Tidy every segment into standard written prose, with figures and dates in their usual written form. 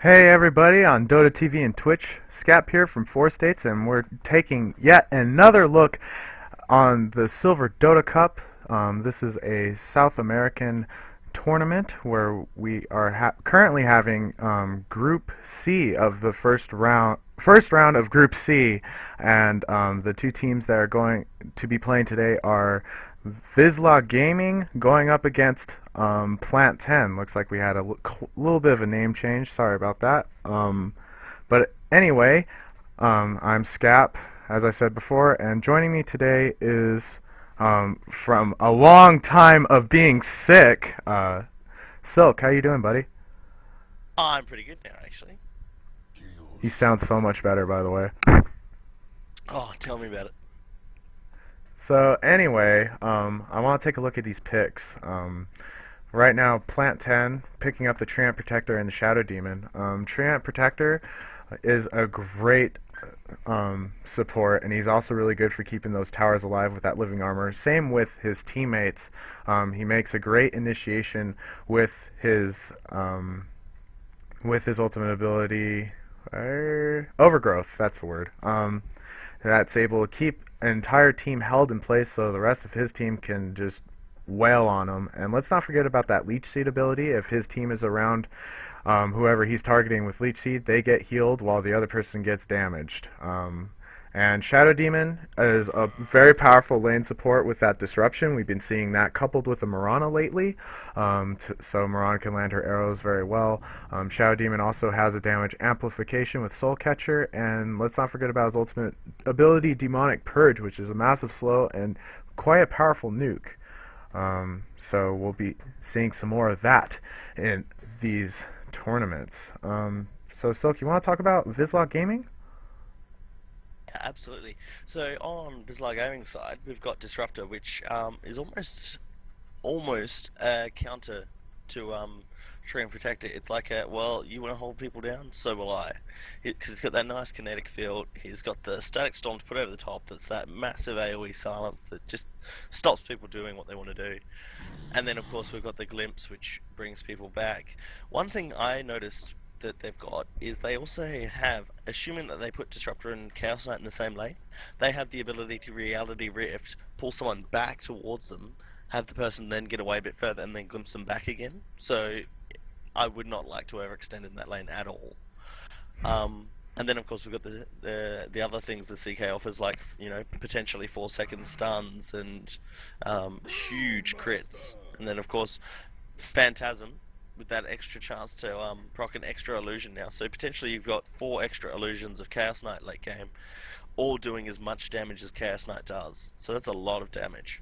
Hey everybody on Dota TV and Twitch, Scap here from 4States, and we're taking yet another look on the Silver Dota Cup. This is a South American tournament where we are currently having Group C of the first round of Group C, and the two teams that are going to be playing today are VzlaGaming going up against Plant10. Looks like we had a little bit of a name change. Sorry about that. But anyway, I'm Scap, as I said before, and joining me today is from a long time of being sick, Silk. How you doing, buddy? I'm pretty good now, actually. You sound so much better, by the way. Oh, tell me about it. So anyway, I want to take a look at these picks. Right now, Plant10 picking up the Treant Protector and the Shadow Demon. Treant Protector is a great support, and he's also really good for keeping those towers alive with that living armor. Same with his teammates. He makes a great initiation with his ultimate ability, Overgrowth. That's the word. That's able to keep an entire team held in place, so the rest of his team can just wail on him. And let's not forget about that Leech Seed ability. If his team is around whoever he's targeting with Leech Seed, they get healed while the other person gets damaged. And Shadow Demon is a very powerful lane support with that disruption. We've been seeing that coupled with the Mirana lately, so Mirana can land her arrows very well. Shadow Demon also has a damage amplification with Soul Catcher, and let's not forget about his ultimate ability, Demonic Purge, which is a massive slow and quite a powerful nuke. So we'll be seeing some more of that in these tournaments. So Silk, you want to talk about VzlaGaming? Yeah, absolutely. So on VzlaGaming side, we've got Disruptor, which is almost a counter to Tree and Protector. It's like well, you want to hold people down, so will I, because it's got that nice kinetic field. He's got the Static Storm to put over the top. That's that massive AoE silence that just stops people doing what they want to do. And then of course we've got the Glimpse, which brings people back. One thing I noticed that they've got is they also have, assuming that they put Disruptor and Chaos Knight in the same lane, they have the ability to Reality Rift, pull someone back towards them, have the person then get away a bit further and then glimpse them back again. So I would not like to overextend in that lane at all. And then of course we've got the other things the CK offers, like potentially 4-second stuns and huge crits. And then of course Phantasm with that extra chance to proc an extra illusion now. So potentially you've got 4 extra illusions of Chaos Knight late game, all doing as much damage as Chaos Knight does. So that's a lot of damage.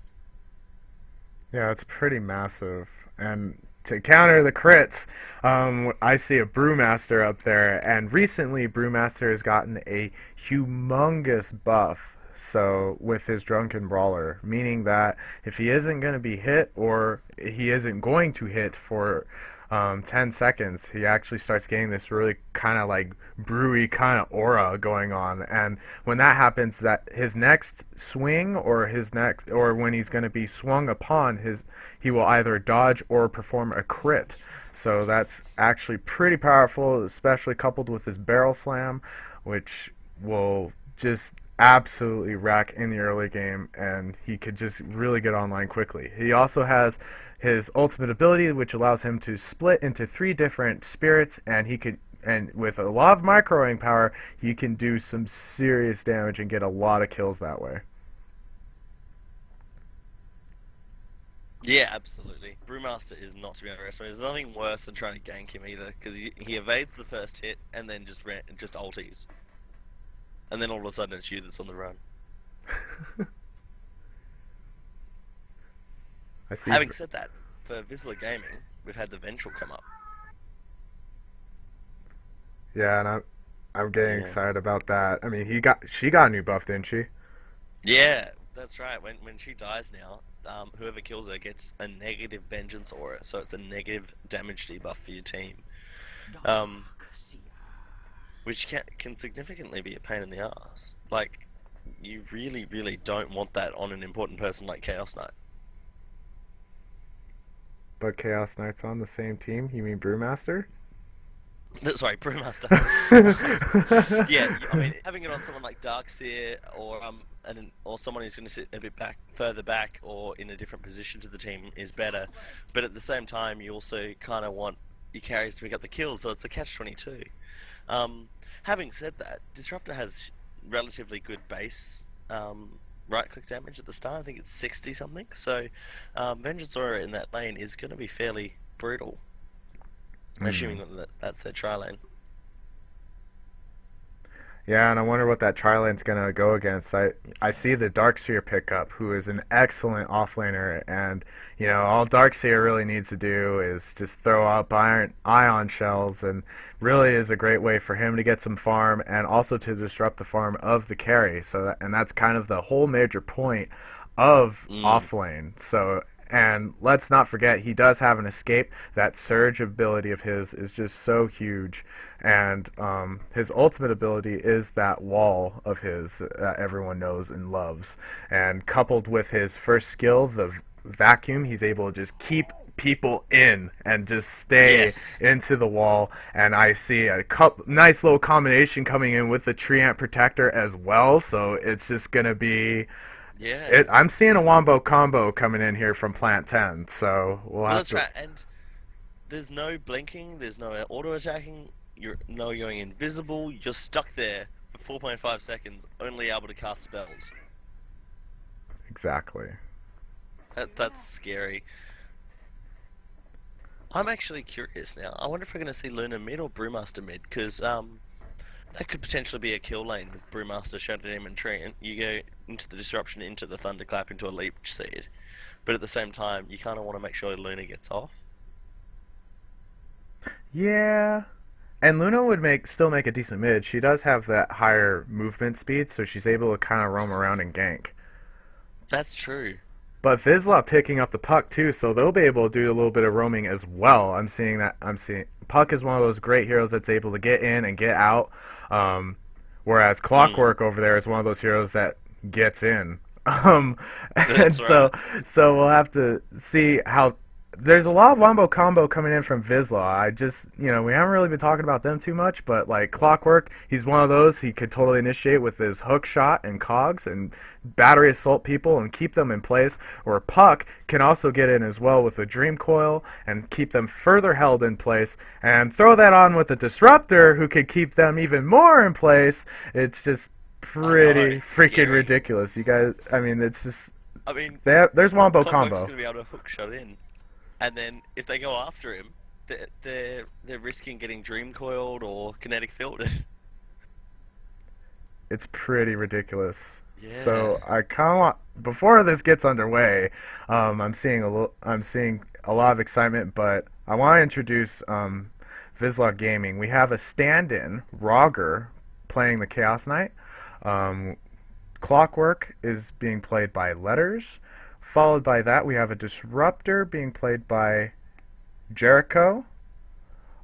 Yeah, it's pretty massive. And to counter the crits, I see a Brewmaster up there, and recently Brewmaster has gotten a humongous buff. So with his Drunken Brawler, meaning that if he isn't going to be hit or he isn't going to hit for 10 seconds, he actually starts getting this really kind of like brewy kind of aura going on. And when that happens, that his next swing or when he's going to be swung upon, he will either dodge or perform a crit. So that's actually pretty powerful, especially coupled with his Barrel Slam, which will just absolutely wreck in the early game, and he could just really get online quickly. He also has his ultimate ability, which allows him to split into 3 different spirits, and with a lot of microing power, he can do some serious damage and get a lot of kills that way. Yeah, absolutely. Brewmaster is not to be underestimated. There's nothing worse than trying to gank him either, because he evades the first hit and then just ulties. And then all of a sudden it's you that's on the run. I see. Having said that, for VzlaGaming, we've had the Vengeful come up. Yeah, and I'm getting Yeah. excited about that. I mean, she got a new buff, didn't she? Yeah, that's right. When she dies now, whoever kills her gets a negative vengeance aura, so it's a negative damage debuff for your team. Um, which can significantly be a pain in the ass. Like, you really, really don't want that on an important person like Chaos Knight. But Chaos Knight's on the same team. You mean Brewmaster? Sorry, Brewmaster. Yeah, I mean, having it on someone like Darkseer or someone who's going to sit a bit back, further back, or in a different position to the team is better. But at the same time, you also kind of want your carries to pick up the kills, so it's a catch-22. Um, Having said that, Disruptor has relatively good base right-click damage at the start. I think it's 60 something. So Vengeance Aura in that lane is going to be fairly brutal, assuming Hmm. that that's their tri lane. Yeah, and I wonder what that tri-lane's gonna go against. I see the Darkseer pickup, who is an excellent offlaner, and all Darkseer really needs to do is just throw up ion shells, and really is a great way for him to get some farm and also to disrupt the farm of the carry. And that's kind of the whole major point of Mm. offlane. And let's not forget, he does have an escape. That surge ability of his is just so huge. And his ultimate ability is that wall of his that everyone knows and loves. And coupled with his first skill, the vacuum, he's able to just keep people in and just stay Yes. into the wall. And I see a nice little combination coming in with the Treant Protector as well. So it's just going to be Yeah. I'm seeing a wombo combo coming in here from Plant 10, so we'll Well, have that's to. right. And there's no blinking. There's no auto attacking. You're no going invisible. You're stuck there for 4.5 seconds, only able to cast spells. Exactly. That's scary. I'm actually curious now. I wonder if we're going to see Luna mid or Brewmaster mid, because that could potentially be a kill lane with Brewmaster, Shadow Demon, Treant. You go into the disruption, into the Thunderclap, into a Leech Seed. But at the same time, you kind of want to make sure Luna gets off. Yeah. And Luna would still make a decent mid. She does have that higher movement speed, so she's able to kind of roam around and gank. That's true. But Vizsla picking up the puck too, so they'll be able to do a little bit of roaming as well. I'm seeing that. I'm seeing Puck is one of those great heroes that's able to get in and get out. Um, Whereas Mm, Clockwork over there is one of those heroes that gets in. Um, and that's so right. so we'll have to see how. There's a lot of wombo combo coming in from Vizsla. I just, we haven't really been talking about them too much, but like Clockwork, he's one of those he could totally initiate with his hook shot and cogs and battery assault people and keep them in place. Or Puck can also get in as well with a Dream Coil and keep them further held in place, and throw that on with a Disruptor who could keep them even more in place. It's just I know. pretty freaking Scary. ridiculous. You guys, I mean, it's just I mean, there's wombo Clockwork's combo. going to be able to hook shot in, and then if they go after him, they're risking getting dream coiled or kinetic filtered. It's pretty ridiculous. Yeah. So I kind of want, before this gets underway, I'm seeing a lot of excitement, but I want to introduce VzlaGaming. We have a stand-in Roger playing the Chaos Knight. Um, Clockwork is being played by Letters. Followed by that, we have a Disruptor being played by Jericho.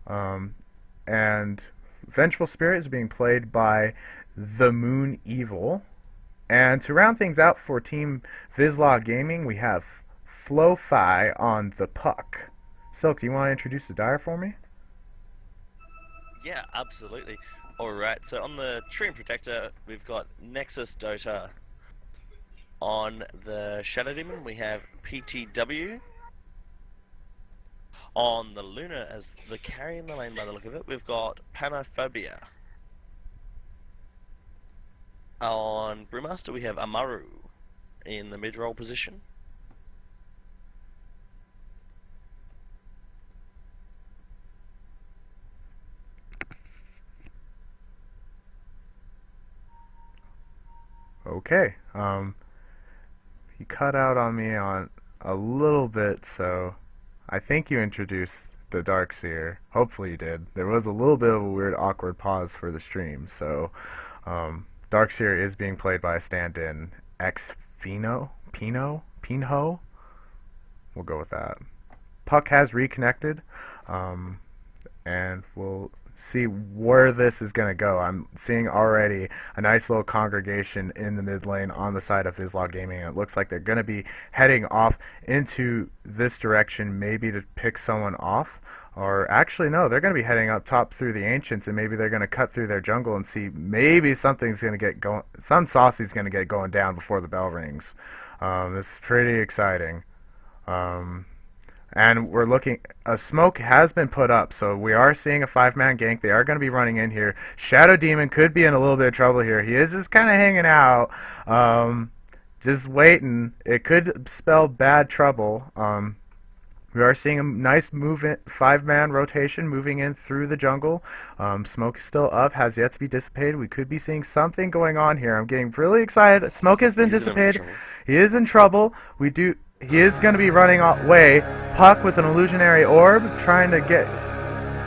Um, and Vengeful Spirit is being played by the Moon Evil. And to round things out for Team Vizla Gaming, we have Flo-Fi on the puck. Silk, do you want to introduce the dire for me? Yeah, absolutely. Alright, so on the Tree and Protector, we've got Nexus Dota. On the Shadow Demon, we have PTW. On the Luna, as the carry in the lane by the look of it, we've got Panophobia. On Brewmaster, we have Amaru in the mid roll position. Okay. You cut out on me on a little bit, so I think you introduced the Darkseer. Hopefully you did. There was a little bit of a weird, awkward pause for the stream, so Darkseer is being played by a stand-in X Fino Pinho. We'll go with that. Puck has reconnected, um, and we'll see where this is going to go. I'm seeing already a nice little congregation in the mid lane on the side of VzlaGaming. It looks like they're going to be heading off into this direction, maybe to pick someone off. Or actually, no, they're going to be heading up top through the Ancients, and maybe they're going to cut through their jungle and see maybe something's going to get going. Some saucy's going to get going down before the bell rings. This is pretty exciting. Um, and we're looking. A smoke has been put up, so we are seeing a five-man gank. They are going to be running in here. Shadow Demon could be in a little bit of trouble here. He is just kind of hanging out, just waiting. It could spell bad trouble. We are seeing a nice movement, five-man rotation moving in through the jungle. Smoke is still up, has yet to be dissipated. We could be seeing something going on here. I'm getting really excited. Smoke has been He's in a bit of dissipated. trouble. He is in trouble. He is going to be running away. Puck with an illusionary orb, trying to get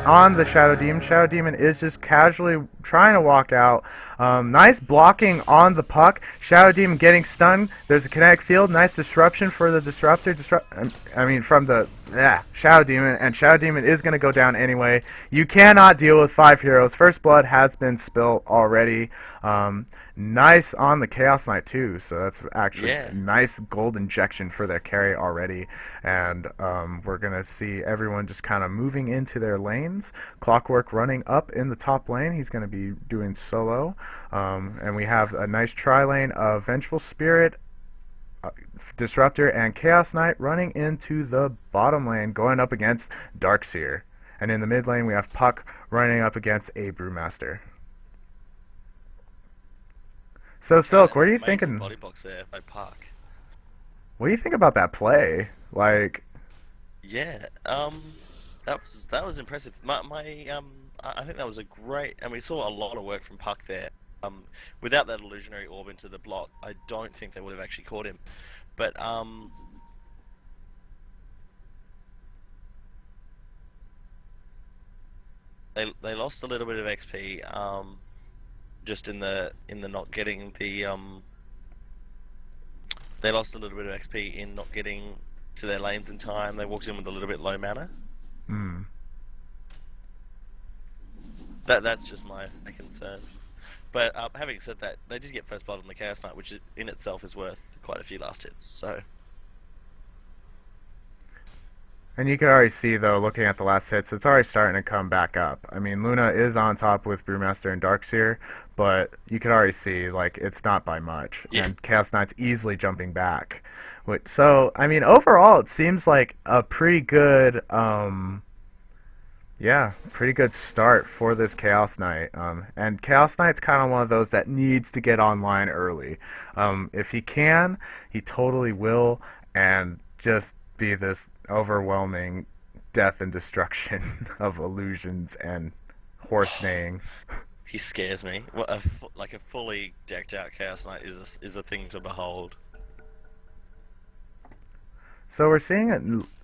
on the Shadow Demon. Shadow Demon is just casually trying to walk out. Nice blocking on the Puck. Shadow Demon getting stunned. There's a kinetic field. Nice disruption for the disruptor. From the Shadow Demon. And Shadow Demon is going to go down anyway. You cannot deal with 5 heroes. First blood has been spilt already. Nice on the Chaos Knight too, so that's actually Yeah. a nice gold injection for their carry already. And we're gonna see everyone just kind of moving into their lanes. Clockwork running up in the top lane. He's gonna be doing solo, and we have a nice tri lane of Vengeful Spirit, Disruptor, and Chaos Knight running into the bottom lane, going up against Darkseer. And in the mid lane, we have Puck running up against a Brewmaster. So Silk, what are you Amazing thinking? body box there by Park. What do you think about that play? Like, Yeah, that was impressive. I think that was a great, and we saw a lot of work from Puck there. Without that illusionary orb into the block, I don't think they would have actually caught him. But they lost a little bit of XP. Just in the not getting the they lost a little bit of XP in not getting to their lanes in time. They walked in with a little bit low mana. hmm. That's just my concern. But having said that, they did get first blood on the Chaos Knight, which in itself is worth quite a few last hits. So And you can already see, though, looking at the last hits, it's already starting to come back up. I mean, Luna is on top with Brewmaster and Darkseer, but you can already see, like, it's not by much. yeah, And Chaos Knight's easily jumping back. So, I mean, overall, it seems like a pretty good, pretty good start for this Chaos Knight. And Chaos Knight's kind of one of those that needs to get online early. If he can, he totally will, and just be this overwhelming death and destruction of illusions and horse neighing. he scares me. Like a fully decked out Chaos Knight is a thing to behold. So we're seeing a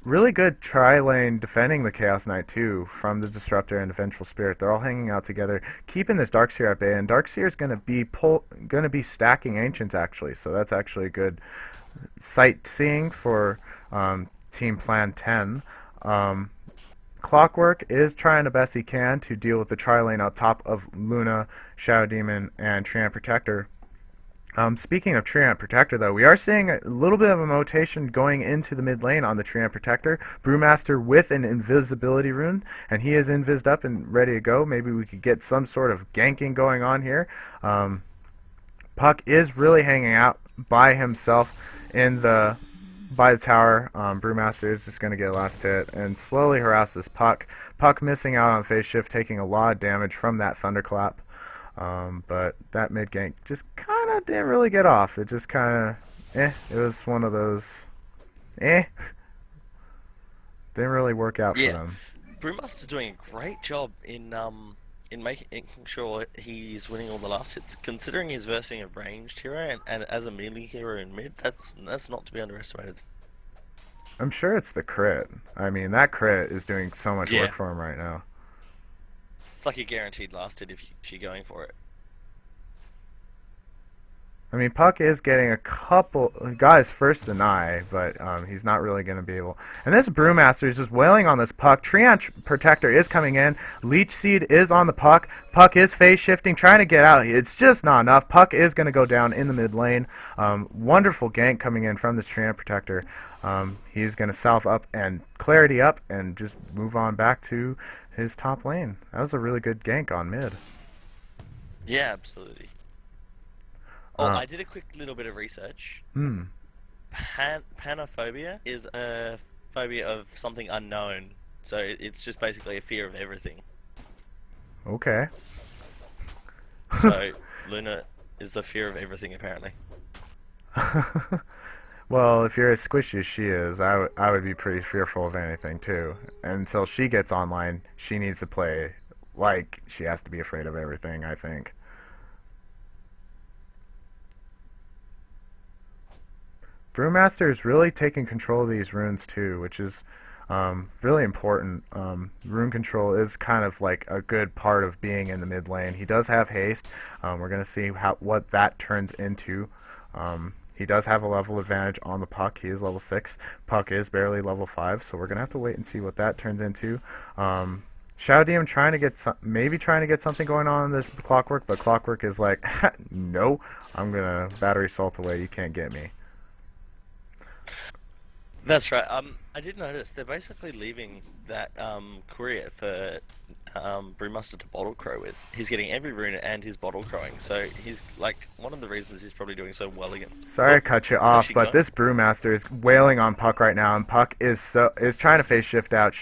really good tri-lane defending the Chaos Knight too, from the Disruptor and the Vengeful Spirit. They're all hanging out together, keeping this Darkseer at bay, and Darkseer is going to be stacking Ancients actually. So that's actually a good sightseeing for Team Plant10. Clockwork is trying the best he can to deal with the tri-lane up top of Luna, Shadow Demon, and Treant Protector. Speaking of Treant Protector, though, we are seeing a little bit of a rotation going into the mid lane on the Treant Protector. Brewmaster with an invisibility rune, and he is invised up and ready to go. Maybe we could get some sort of ganking going on here. Puck is really hanging out by himself by the tower. Brewmaster is just going to get a last hit and slowly harass this Puck. Puck missing out on phase shift, taking a lot of damage from that thunderclap. But that mid gank just kind of didn't really get off. It just kind of, it was one of those, didn't really work out for Yeah, them. Brewmaster's doing a great job in making sure he's winning all the last hits. Considering he's versing a ranged hero and as a melee hero in mid, that's not to be underestimated. I'm sure it's the crit. I mean, that crit is doing so much Yeah, work for him right now. it's like a guaranteed last hit if you're going for it. I mean, Puck is getting a couple guys first deny, but he's not really going to be able. And this Brewmaster is just wailing on this Puck. Treant Protector is coming in. Leech Seed is on the Puck. Puck is phase shifting, trying to get out. It's just not enough. Puck is going to go down in the mid lane. Wonderful gank coming in from this Treant Protector. He's going to self up and Clarity up and just move on back to his top lane. That was a really good gank on mid. Yeah, absolutely. Oh, I did a quick little bit of research. Panophobia is a phobia of something unknown. So it's just basically a fear of everything. Okay. So Luna is a fear of everything, apparently. Well, if you're as squishy as she is, I would be pretty fearful of anything too. Until she gets online, she needs to play like she has to be afraid of everything, I think. Brewmaster is really taking control of these runes too, which is really important. Rune control is kind of like a good part of being in the mid lane. He does have haste. We're going to see what that turns into. He does have a level advantage on the Puck. He is level 6. Puck is barely level 5, so we're going to have to wait and see what that turns into. Shadow Demon trying to get maybe trying to get something going on in this Clockwork, but Clockwork is like, no, I'm going to battery salt away. You can't get me. That's right. I did notice they're basically leaving that courier for Brewmaster to bottle crow with. He's getting every rune and his bottle crowing, so he's like one of the reasons he's probably doing so well against. Sorry to cut you off, but this Brewmaster is wailing on Puck right now, and Puck is trying to phase shift out.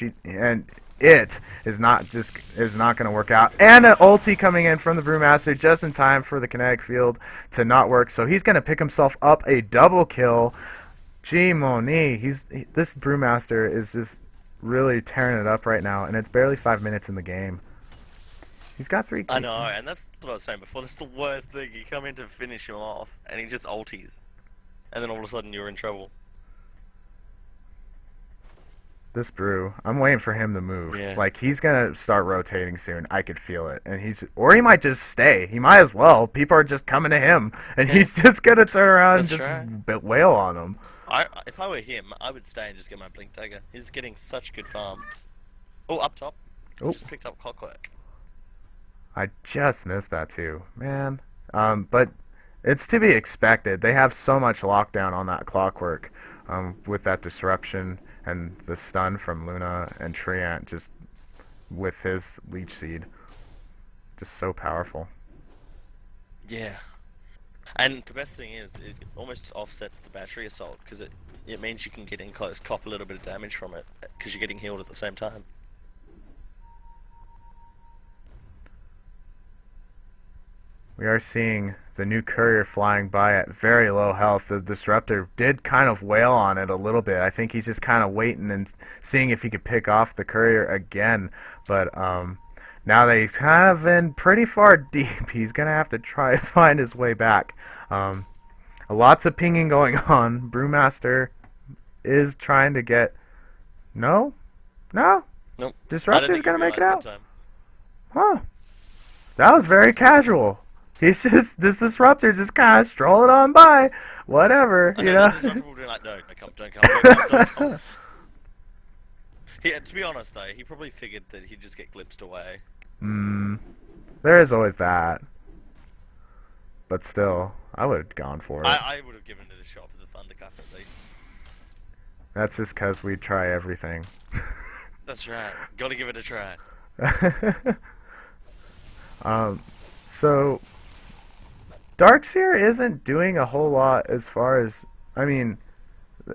It is not going to work out. And an ulti coming in from the Brewmaster just in time for the kinetic field to not work. So he's going to pick himself up a double kill. Gee, Moni, this Brewmaster is just really tearing it up right now, and it's barely 5 minutes in the game. He's got 3 kills. I know, and that's what I was saying before. That's the worst thing. You come in to finish him off, and he just ulties. And then all of a sudden you're in trouble. This Brew, I'm waiting for him to move. Yeah. Like, he's going to start rotating soon. I could feel it. And or he might just stay. He might as well. People are just coming to him, and he's just going to turn around and just wail on them. If I were him, I would stay and just get my Blink Dagger. He's getting such good farm. Oh, up top. Oh. Just picked up Clockwork. I just missed that too, man. But it's to be expected. They have so much lockdown on that Clockwork with that disruption and the stun from Luna and Treant just with his Leech Seed. Just so powerful. Yeah. And the best thing is, it almost offsets the battery assault, because it means you can get in close, cop a little bit of damage from it, because you're getting healed at the same time. We are seeing the new courier flying by at very low health. The Disruptor did kind of wail on it a little bit. I think he's just kind of waiting and seeing if he could pick off the courier again. But now that he's kind of in pretty far deep, he's going to have to try to find his way back. Lots of pinging going on. Brewmaster is trying to get... No? Nope. Disruptor's going to make it out. Huh. That was very casual. He's just... This Disruptor just kind of strolling on by. Whatever, you know? Disruptor will be like, no, don't come. To be honest though, he probably figured that he'd just get glimpsed away. There is always that. But still, I would have gone for it. I would have given it a shot for the Thundercup at least. That's just because we try everything. That's right. Gotta give it a try. So Darkseer isn't doing a whole lot as far as, I mean,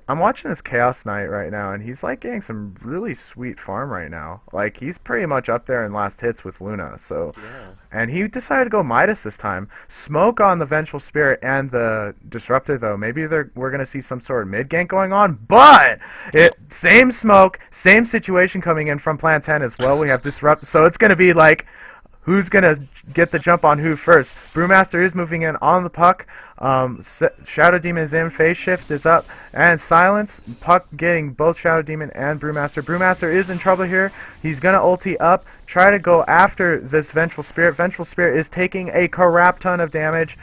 I'm watching this Chaos Knight right now, and he's like getting some really sweet farm right now. Like, he's pretty much up there in last hits with Luna. So, yeah. And he decided to go Midas this time. Smoke on the Vengeful Spirit and the Disruptor, though. Maybe we're gonna see some sort of mid gank going on, but same smoke, same situation coming in from Plant10 as well. We have Disrupt, so it's gonna be like, who's going to get the jump on who first? Brewmaster is moving in on the Puck. Shadow Demon is in, Phase Shift is up, and Silence. Puck getting both Shadow Demon and Brewmaster. Brewmaster is in trouble here. He's going to ulti up, try to go after this Vengeful Spirit. Vengeful Spirit is taking a crap ton of damage.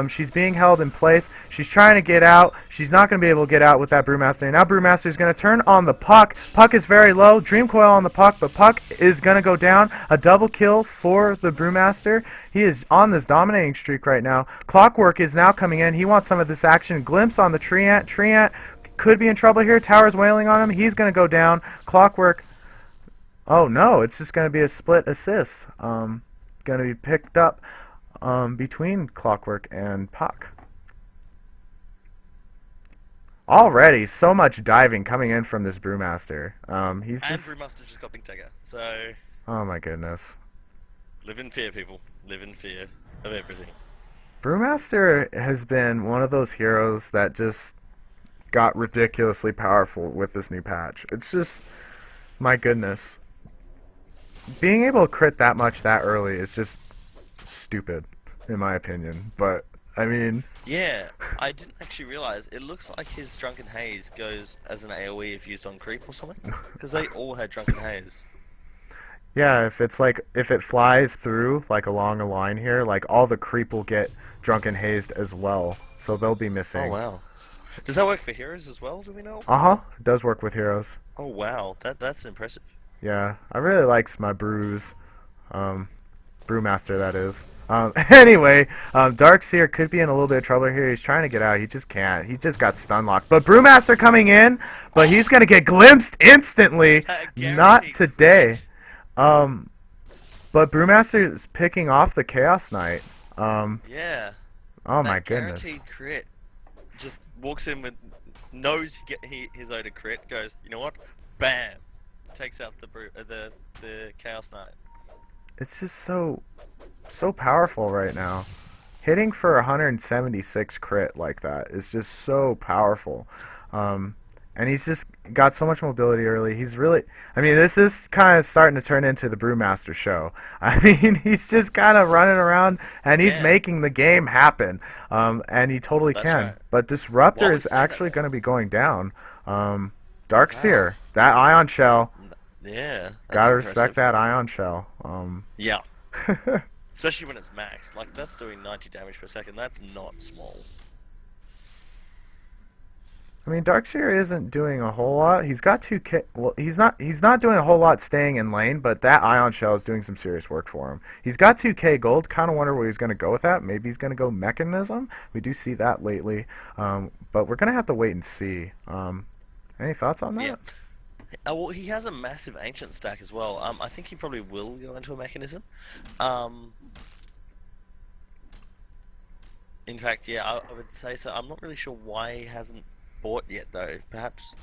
She's being held in place. She's trying to get out. She's not going to be able to get out with that Brewmaster. And now Brewmaster is going to turn on the Puck. Puck is very low. Dream Coil on the Puck, but Puck is going to go down. A double kill for the Brewmaster. He is on this dominating streak right now. Clockwork is now coming in. He wants some of this action. Glimpse on the Treant. Treant could be in trouble here. Tower's wailing on him. He's going to go down. Clockwork. Oh no, it's just going to be a split assist. Going to be picked up between Clockwork and Puck. Already, so much diving coming in from this Brewmaster. He's And just... Brewmaster just got Pink Tagger, so Oh my goodness. live in fear, people. Live in fear of everything. Brewmaster has been one of those heroes that just got ridiculously powerful with this new patch. It's just, my goodness. Being able to crit that much that early is just stupid, in my opinion. But, I mean... Yeah, I didn't actually realize. It looks like his Drunken Haze goes as an AoE if used on creep or something. Because they all had Drunken Haze. Yeah, if it's like, if it flies through, like along a line here, like all the creep will get Drunken Hazed as well. So they'll be missing. Oh, wow. Does that work for heroes as well, do we know? Uh-huh, it does work with heroes. Oh, wow. That's impressive. Yeah, I really likes my brews. Brewmaster, that is. Anyway, Darkseer could be in a little bit of trouble here. He's trying to get out. He just can't. He just got stun locked. But Brewmaster coming in, but he's going to get glimpsed instantly. Not today. But Brewmaster is picking off the Chaos Knight. Yeah. Oh my goodness. Guaranteed crit. Just walks in with, knows his owed a crit, goes, you know what? Bam! Takes out the Chaos Knight. It's just so powerful right now. Hitting for 176 crit like that is just so powerful. And he's just got so much mobility early. He's really... I mean, this is kind of starting to turn into the Brewmaster show. I mean, he's just kind of running around, and he's making the game happen. And he totally can. Right. But Disruptor is actually going to be going down. Darkseer, that Ion Shell. Yeah. Gotta respect that Ion Shell. Yeah. Especially when it's maxed. Like, that's doing 90 damage per second. That's not small. I mean, Darkseer isn't doing a whole lot. He's got 2K. Well, he's not doing a whole lot staying in lane, but that Ion Shell is doing some serious work for him. He's got 2K gold. Kind of wonder where he's going to go with that. Maybe he's going to go Mechanism. We do see that lately, but we're going to have to wait and see. Any thoughts on that? Yeah. Well, he has a massive ancient stack as well. I think he probably will go into a mechanism. In fact, yeah, I would say so. I'm not really sure why he hasn't bought yet, though. Perhaps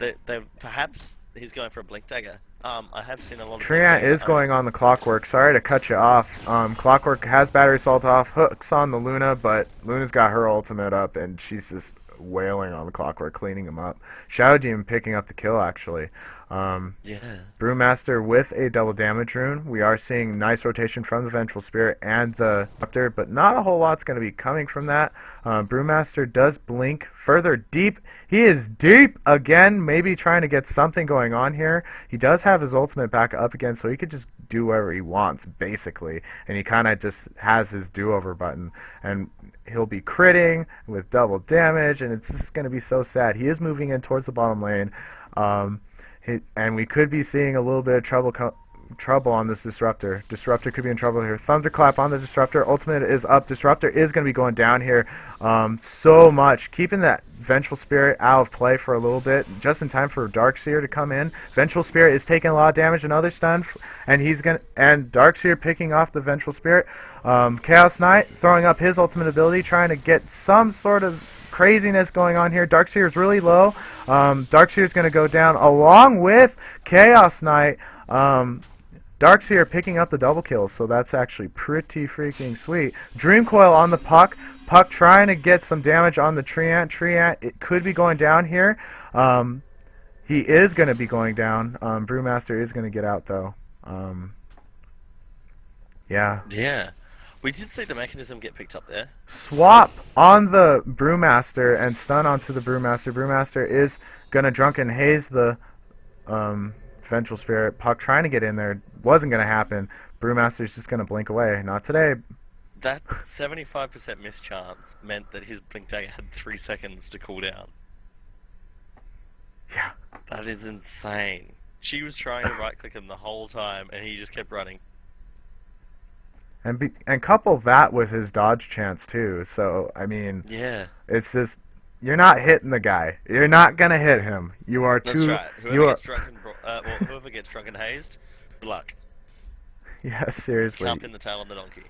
perhaps he's going for a blink dagger. I have seen a lot of... Treant is going on the Clockwork. Sorry to cut you off. Clockwork has battery assault off, hooks on the Luna, but Luna's got her ultimate up, and she's just wailing on the Clockwork, cleaning him up. Shadow Demon picking up the kill, actually. Yeah. Brewmaster with a double damage rune. We are seeing nice rotation from the Vengeful Spirit and the Disruptor, but not a whole lot's going to be coming from that. Brewmaster does blink further deep. He is deep again, maybe trying to get something going on here. He does have his ultimate back up again, so he could just do whatever he wants, basically. And he kind of just has his do-over button. And he'll be critting with double damage, and it's just going to be so sad. He is moving in towards the bottom lane. And we could be seeing a little bit of trouble on this Disruptor. Disruptor could be in trouble here. Thunderclap on the Disruptor. Ultimate is up. Disruptor is going to be going down here so much. Keeping that Vengeful Spirit out of play for a little bit, just in time for Darkseer to come in. Vengeful Spirit is taking a lot of damage, another stun, and Darkseer picking off the Vengeful Spirit. Chaos Knight throwing up his ultimate ability, trying to get some sort of craziness going on here. Darkseer is really low. Darkseer is going to go down along with Chaos Knight. Darkseer picking up the double kills, so that's actually pretty freaking sweet. Dream Coil on the Puck. Puck trying to get some damage on the Treant. Treant, it could be going down here. He is going to be going down. Brewmaster is going to get out, though. Yeah. Yeah. We did see the mechanism get picked up there. Swap on the Brewmaster and stun onto the Brewmaster. Brewmaster is gonna Drunken Haze the Vengeful Spirit. Puck trying to get in there. Wasn't gonna happen. Brewmaster's just gonna blink away. Not today. That 75% miss chance meant that his blink dagger had 3 seconds to cool down. Yeah. That is insane. She was trying to right click him the whole time and he just kept running. And couple that with his dodge chance too. So I mean, Yeah. it's just you're not hitting the guy. You're not gonna hit him. You are That's too. right. You are. Whoever gets drunk and hazed, good luck. Yeah, seriously. Can't pin the tail on the donkey.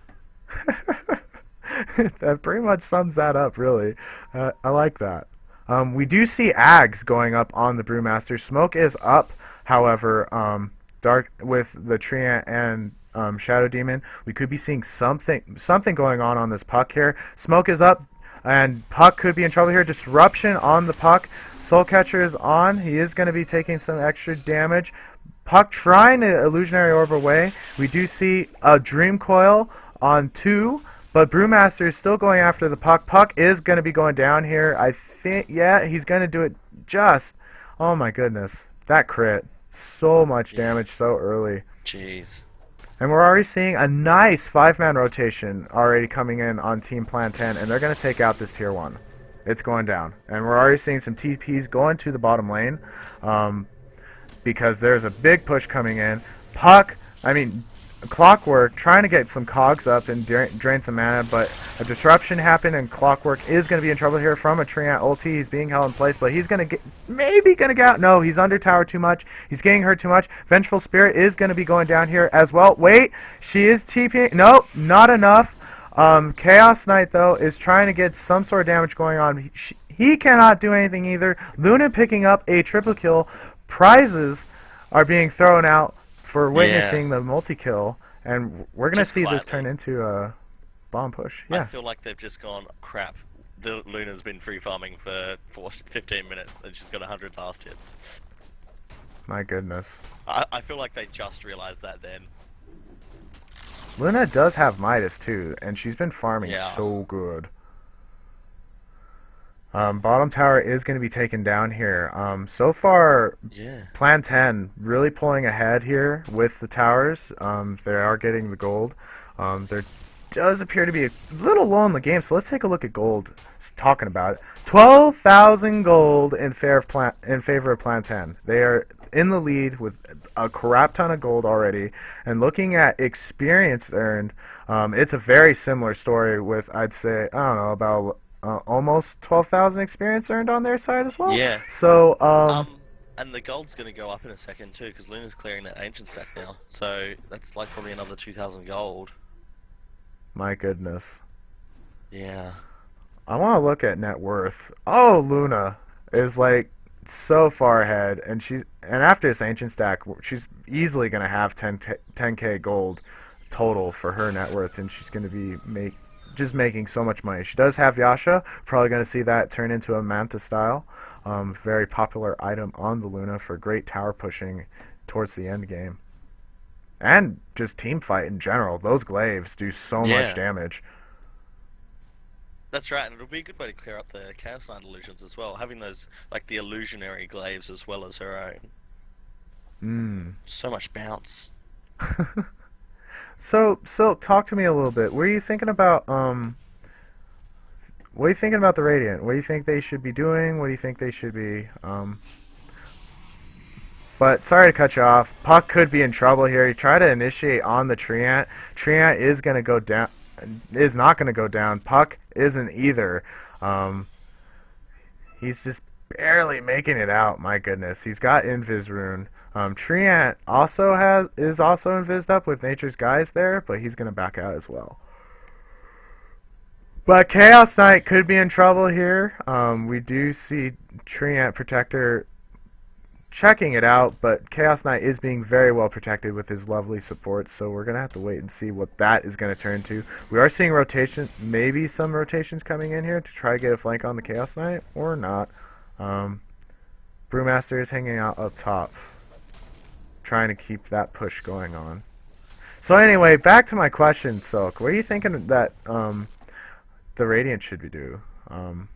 That pretty much sums that up, really. I like that. We do see Ags going up on the Brewmaster. Smoke is up, however, dark with the Treant and Shadow Demon. We could be seeing something going on this Puck here. Smoke is up, and Puck could be in trouble here. Disruption on the Puck. Soul Catcher is on. He is going to be taking some extra damage. Puck trying to Illusionary Orb away. We do see a Dream Coil on 2, but Brewmaster is still going after the Puck. Puck is going to be going down here. I think, yeah, he's going to do it just. Oh my goodness. That crit. So much damage so early. Jeez. And we're already seeing a nice 5-man rotation already coming in on Team Plant10, and they're going to take out this Tier 1. It's going down. And we're already seeing some TPs going to the bottom lane. Because there's a big push coming in. Clockwork trying to get some cogs up and drain some mana, but a disruption happened and Clockwork is going to be in trouble here from a Treant ulti. He's being held in place, but he's going to get, maybe going to get out. No, he's under tower too much. He's getting hurt too much. Vengeful Spirit is going to be going down here as well. Wait, she is TPing. Nope, not enough. Chaos Knight, though, is trying to get some sort of damage going on. He cannot do anything either. Luna picking up a triple kill. Prizes are being thrown out for witnessing the multi-kill, and we're going to see this turn into a bomb push. Yeah. I feel like they've just gone, crap, the Luna's been free farming for 15 minutes and she's got 100 last hits. My goodness. I feel like they just realized that then. Luna does have Midas too, and she's been farming so good. Bottom tower is going to be taken down here. So far, Plant10 really pulling ahead here with the towers. They are getting the gold. There does appear to be a little low in the game, so let's take a look at gold. Talking about it, 12,000 gold in favor of Plant10. They are in the lead with a crap ton of gold already. And looking at experience earned, it's a very similar story with, I'd say, I don't know, about almost 12,000 experience earned on their side as well. Yeah. So, and the gold's going to go up in a second too, because Luna's clearing that ancient stack now. So that's like probably another 2,000 gold. My goodness. Yeah. I want to look at net worth. Oh, Luna is like so far ahead, and after this ancient stack, she's easily going to have 10k gold total for her net worth, and she's going to be just making so much money. She does have Yasha. Probably going to see that turn into a Manta style. Very popular item on the Luna for great tower pushing towards the end game. And just team fight in general. Those glaives do so much damage. That's right, and it'll be a good way to clear up the Chaos Knight illusions as well. Having those, like the illusionary glaives as well as her own. So much bounce. So, Silk, talk to me a little bit. What are you thinking about the Radiant? What do you think they should be doing? What do you think they should be But sorry to cut you off. Puck could be in trouble here. He tried to initiate on the Treant. Treant is going to go down. Is not going to go down. Puck isn't either. He's just barely making it out. My goodness. He's got Invis Rune. Treant is also invised up with Nature's Guise there, but he's going to back out as well. But Chaos Knight could be in trouble here. We do see Treant Protector checking it out, but Chaos Knight is being very well protected with his lovely support, so we're going to have to wait and see what that is going to turn to. We are seeing rotation, maybe some rotations coming in here to try to get a flank on the Chaos Knight, or not. Brewmaster is hanging out up top, trying to keep that push going on. So anyway, back to my question, Silk. What are you thinking that the Radiant should be do? Um,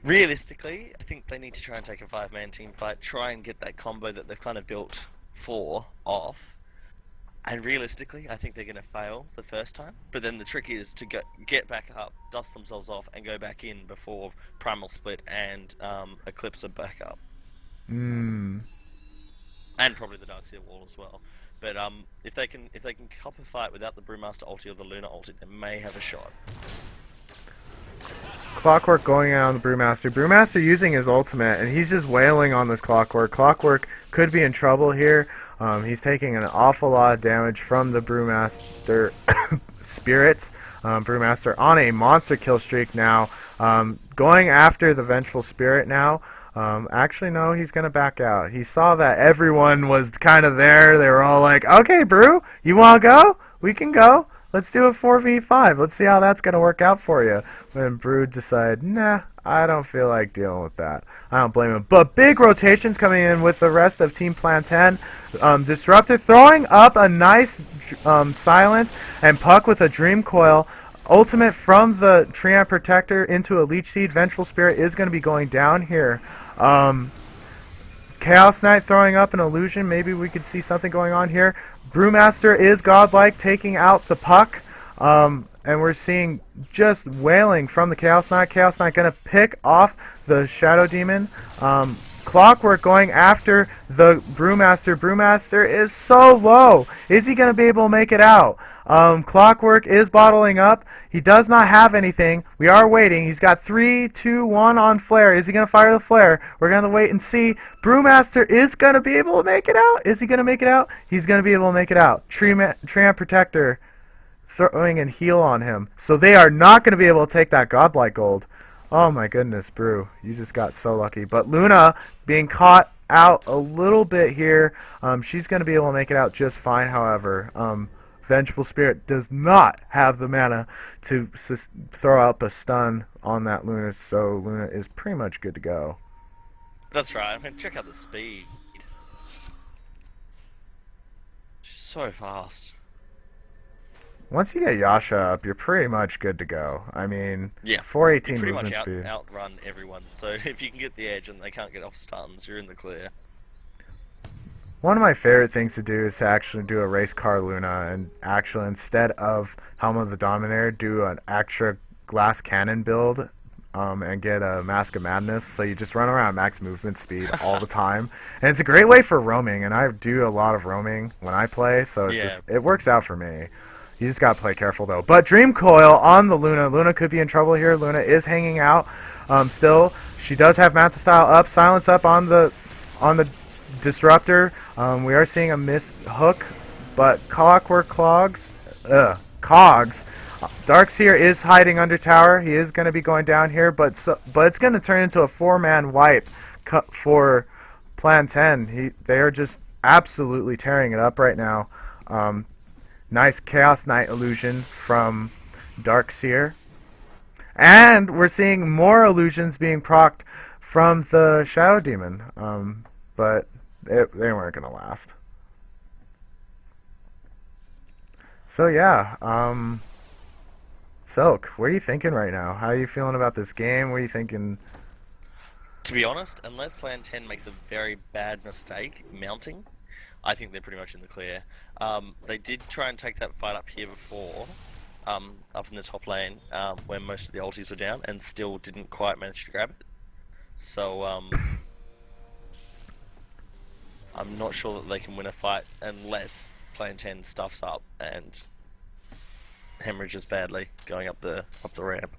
Realistically, I think they need to try and take a five-man team fight, try and get that combo that they've kind of built for off. And realistically, I think they're going to fail the first time. But then the trick is to get back up, dust themselves off, and go back in before Primal Split and Eclipse are back up. mm, And probably the Darkseer wall as well. But if they can cop a fight without the Brewmaster ulti or the Luna ulti, they may have a shot. Clockwork going out on the Brewmaster. Brewmaster using his ultimate, and he's just wailing on this Clockwork. Clockwork could be in trouble here. He's taking an awful lot of damage from the Brewmaster spirits. Brewmaster on a monster kill streak now. Going after the Vengeful Spirit now. Actually, no, he's going to back out. He saw that everyone was kind of there. They were all like, okay, Brew, you want to go? We can go. Let's do a 4v5. Let's see how that's going to work out for you. When Brew decided, nah, I don't feel like dealing with that. I don't blame him. But big rotations coming in with the rest of Team Plant10. Disruptor throwing up a nice silence, and Puck with a Dream Coil. Ultimate from the Treant Protector into a Leech Seed. Vengeful Spirit is going to be going down here. Chaos Knight throwing up an illusion. Maybe we could see something going on here. Brewmaster is godlike, taking out the Puck. And we're seeing just wailing from the Chaos Knight. Chaos Knight going to pick off the Shadow Demon. Clockwork going after the Brewmaster. Brewmaster is so low. Is he going to be able to make it out? Clockwork is bottling up. He does not have anything. We are waiting. He's got 3, 2, 1 on Flare. Is he going to fire the Flare? We're going to wait and see. Brewmaster is going to be able to make it out. Is he going to make it out? He's going to be able to make it out. Treant Protector throwing and heal on him. So they are not going to be able to take that godlike gold. Oh my goodness, Brew. You just got so lucky. But Luna being caught out a little bit here. She's going to be able to make it out just fine, however. Vengeful Spirit does not have the mana to throw up a stun on that Luna, so Luna is pretty much good to go. That's right. I mean, check out the speed. She's so fast. Once you get Yasha up, you're pretty much good to go. I mean, Yeah, 418 you pretty movement much speed. outrun everyone. So if you can get the edge and they can't get off stuns, you're in the clear. One of my favorite things to do is to actually do a race car Luna and actually, instead of Helm of the Dominator, do an extra glass cannon build and get a Mask of Madness. So you just run around max movement speed all the time. And it's a great way for roaming, and I do a lot of roaming when I play, so it's just, it works out for me. You just gotta play careful though. But Dream Coil on the Luna. Luna could be in trouble here. Luna is hanging out. Still, she does have Manta Style up, Silence up on the Disruptor. We are seeing a missed hook, but Clockwork Cogs. Darkseer is hiding under tower. He is going to be going down here, but it's going to turn into a 4-man wipe for Plant10. They are just absolutely tearing it up right now. Nice Chaos Knight illusion from Darkseer. And we're seeing more illusions being procced from the Shadow Demon. But they weren't going to last. So yeah, Silk, what are you thinking right now? How are you feeling about this game? What are you thinking? To be honest, unless Plan 10 makes a very bad mistake mounting, I think they're pretty much in the clear. They did try and take that fight up here before, up in the top lane, where most of the ultis were down, and still didn't quite manage to grab it. So, I'm not sure that they can win a fight unless Plan 10 stuffs up and hemorrhages badly going up the ramp.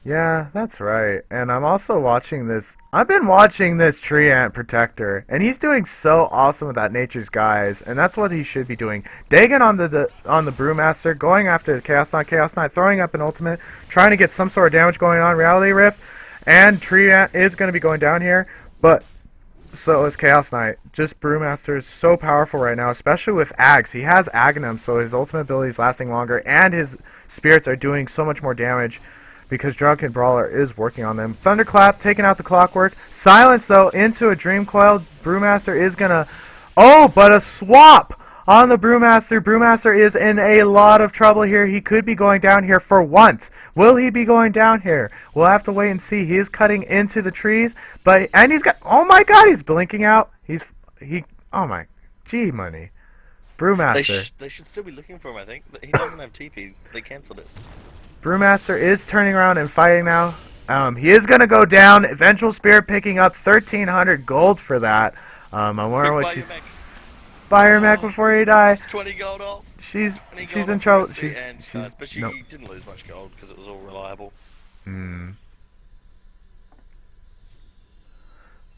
Yeah, that's right. And I'm also watching this. I've been watching this Treant Protector, and he's doing so awesome with that Nature's Guise, and that's what he should be doing. Dagon on the Brewmaster, going after the Chaos Knight, throwing up an ultimate, trying to get some sort of damage going on. Reality Rift, and Treant is going to be going down here, but so is Chaos Knight. Just Brewmaster is so powerful right now, especially with Ags. He has Aghanim, so his ultimate ability is lasting longer, and his spirits are doing so much more damage because Drunken Brawler is working on them. Thunderclap taking out the Clockwork. Silence, though, into a Dream Coil. Brewmaster is going to... Oh, but a swap on the Brewmaster. Brewmaster is in a lot of trouble here. He could be going down here for once. Will he be going down here? We'll have to wait and see. He is cutting into the trees, and he's got, oh my god, he's blinking out. Oh my, gee money. Brewmaster. They should still be looking for him, I think. But he doesn't have TP. They cancelled it. Brewmaster is turning around and fighting now. He is going to go down. Eventual Spirit picking up 1,300 gold for that. I wonder what she's... Buy her mech before he dies. 20 gold off. She's in trouble. But she didn't lose much gold because it was all reliable.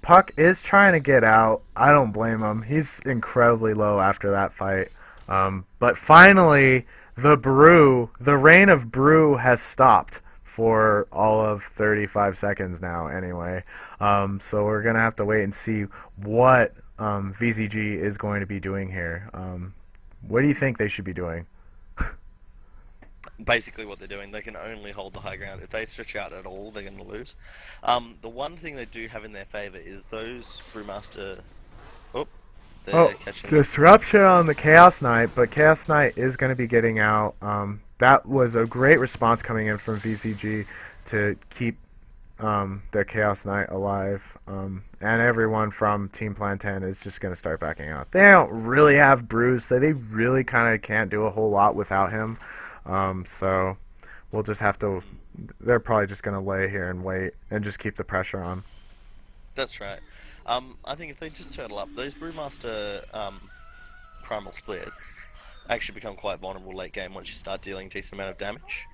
Puck is trying to get out. I don't blame him. He's incredibly low after that fight. But finally, the reign of brew has stopped for all of 35 seconds now anyway. So we're going to have to wait and see what VZG is going to be doing here. What do you think they should be doing? Basically what they're doing, they can only hold the high ground. If they stretch out at all, they're going to lose. The one thing they do have in their favour is those Brewmaster... Disruption on the Chaos Knight, but Chaos Knight is going to be getting out. That was a great response coming in from VCG to keep their Chaos Knight alive. And everyone from Team Plant10 is just going to start backing out. They don't really have Bruce, so they really kind of can't do a whole lot without him. So we'll just have to... They're probably just going to lay here and wait and just keep the pressure on. That's right. I think if they just turtle up, those Brewmaster primal splits actually become quite vulnerable late game once you start dealing a decent amount of damage.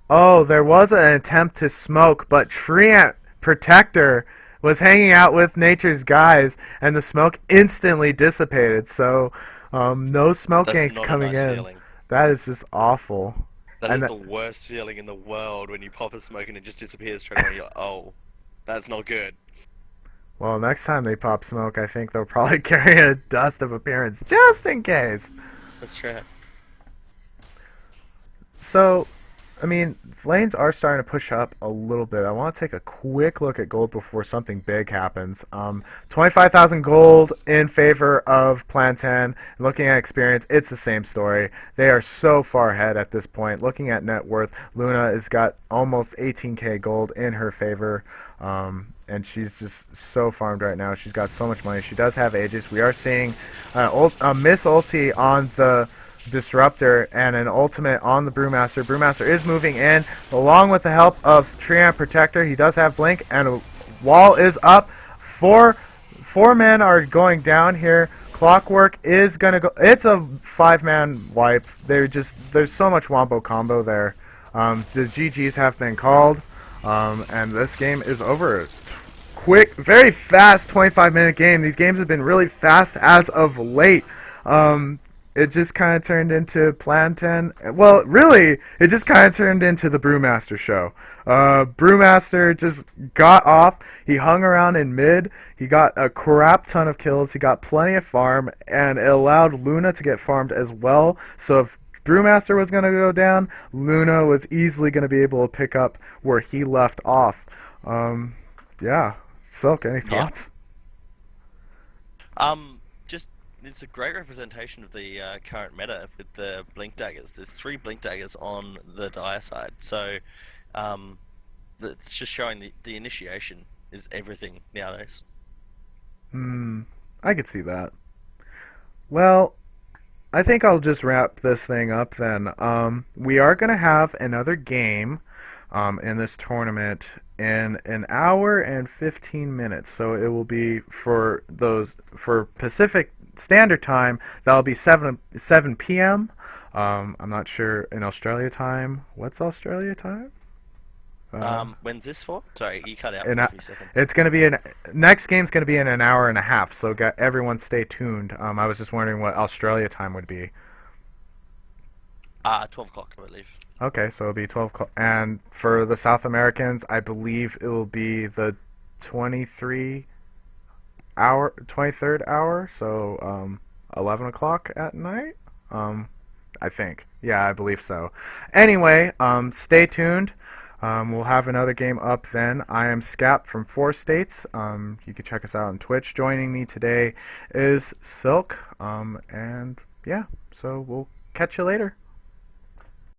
Oh, there was an attempt to smoke, but Treant Protector was hanging out with Nature's guys, and the smoke instantly dissipated, so no smoke ganks coming in. Feeling. That is just awful. That is the worst feeling in the world when you pop a smoke and it just disappears straight away. You're like, oh, that's not good. Well, next time they pop smoke, I think they'll probably carry a dust of appearance, just in case. That's right. So, I mean, lanes are starting to push up a little bit. I want to take a quick look at gold before something big happens. 25,000 gold in favor of Plant10. Looking at experience, it's the same story. They are so far ahead at this point. Looking at net worth, Luna has got almost 18k gold in her favor. And she's just so farmed right now. She's got so much money. She does have Aegis. We are seeing a miss ulti on the Disruptor and an ultimate on the Brewmaster. Brewmaster is moving in along with the help of Treant Protector. He does have Blink, and a wall is up. Four men are going down here. Clockwork is gonna go. It's a 5-man wipe. There's so much wombo combo there. The GGs have been called, and this game is over. Quick, very fast 25-minute game. These games have been really fast as of late. It just kind of turned into Plant10. Well, really, it just kind of turned into the Brewmaster show. Brewmaster just got off. He hung around in mid. He got a crap ton of kills. He got plenty of farm, and it allowed Luna to get farmed as well. So if Brewmaster was going to go down, Luna was easily going to be able to pick up where he left off. Yeah. Silk, any thoughts? It's a great representation of the current meta with the blink daggers. There's 3 blink daggers on the dire side, so it's just showing the initiation is everything nowadays. I could see that. Well, I think I'll just wrap this thing up then. We are going to have another game in this tournament in an hour and 15 minutes. So it will be for Pacific Standard Time. That'll be 7 p.m. I'm not sure in Australia time. What's Australia time? When's this for? Sorry, you cut out for a few seconds. It's going to be next game's going to be in an hour and a half. So everyone stay tuned. I was just wondering what Australia time would be. 12 o'clock, I believe. Okay, so it'll be 12 o'clock. And for the South Americans, I believe it will be the 23rd hour, so 11 o'clock at night. I think. Yeah, I believe so. Anyway, stay tuned. We'll have another game up then. I am Scap from 4 States. You can check us out on Twitch. Joining me today is Silk. And yeah, so we'll catch you later.